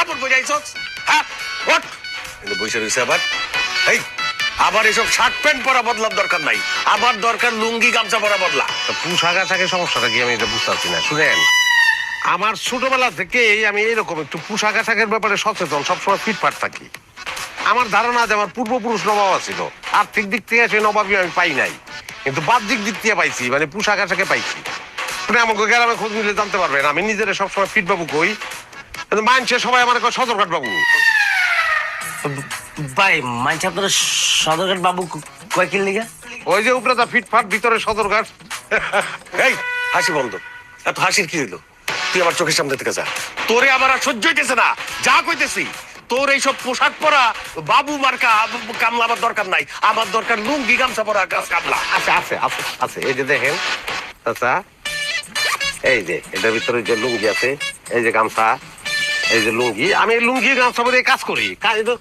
কাপড় পরে আইছস? হ্যাঁ ওঠ। কিন্তু বসে রয়েছে আবার এই আবার এসব শার্ট প্যান্ট পরা বদলার দরকার নাই, আবার দরকার লুঙ্গি গামছা পরা বদলা। পোশাক আশাকের সমস্যাটা কি আমি এটা বুঝতে পারছি না। শুনেন, আমার ছোটবেলা থেকেই আমি এরকম একটু পোশাক আশাকের ব্যাপারে সচেতন, সবসময় ফিটফাট থাকি। আমার ধারণা যে আমার পূর্বপুরুষ নবাব ছিল, আর্থিক দিক থেকে সেই নবাবই আমি পাই নাই, কিন্তু বাহ্যিক দিক থেকে পাইছি, মানে পোশাক আশাকে পাইছি। আপনি আমাকে গ্রামে খোঁজ নিলে জানতে পারবেন আমি নিজের সবসময় ফিট বাবু কই, কিন্তু মানুষের সবাই আমার সদরঘাট বাবু। ভাই মানছি আপনারা সদরঘাট বাবু কয় কিল লিগা? ওই যে উপরে যা ফিটফাট, ভিতরে সদরঘাট। এই হাসি বন্ধ, এত হাসির কি হইলো? তুই আমার চোখের সামনে থেকে যা, তোরে আমার আর সহ্য হইতেছে না। যা কইতেছি, তোর এইসব পোশাক পরা বাবু মার্কা কামলা আমার দরকার নাই, আমার দরকার লুঙ্গি গামছা পরা কামলা। আছে আছে আছে আছে, এই যে দেখেন চাচা, এই যে এটার ভিতরে যে লুঙ্গি আছে, এই যে গামছা, এই যে লুঙ্গি, আমি এই লুঙ্গি গামছা পরে কাজ করি,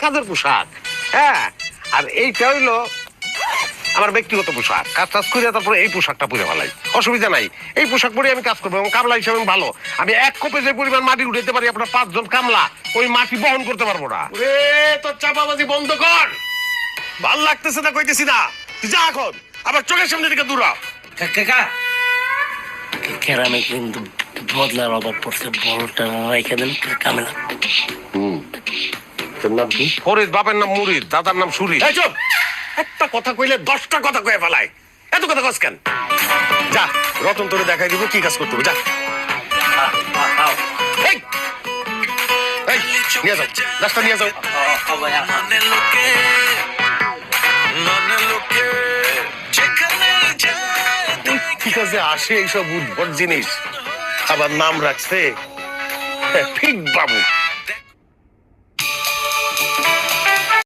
কাজের পোশাক। হ্যাঁ, আর এইটা হইলো আমার ব্যক্তিগত পোশাক। কাজ টাজ করে তারপরে এই পোশাকটা পরে ফেলাই, অসুবিধা নাই। এই পোশাক পরে আমি কাজ করবো এবং কামলা হিসাবে আমি ভালো। আমি এক কোপে যে পরিমাণ মাটি উঠাইতে পারি, আপনার 5 জন কামলা ওই মাটি বহন করতে পারবো না। রে তোর চাপাবাজি বন্ধ কর, ভাল লাগতেছে না কইতেছি না। তুই যা এখন, আবার চোখের সামনে থেকে দূর হ। কাকা কেরামে কিন্তু বদলার অভাব পড়ছে, বড়টা রেখে দেন কামেলা। তোর নাম কি? ফরিদ, বাপের নাম মুরিদ, দাদার নাম সুরি। এই চুপ, একটা কথা কইলে 10টা কথা কয়ে ফেলায়, এত কথা কস কেন? যা, রতন তোরে দেখাই দিব কি কাজ করতে হবে, যা। এই, এই, নিয়ে যাও, রাস্তা নিয়ে যাও। ঠিক আছে, আসে এইসব উদ্ভট জিনিস, আবার নাম রাখছে ফিট বাবু।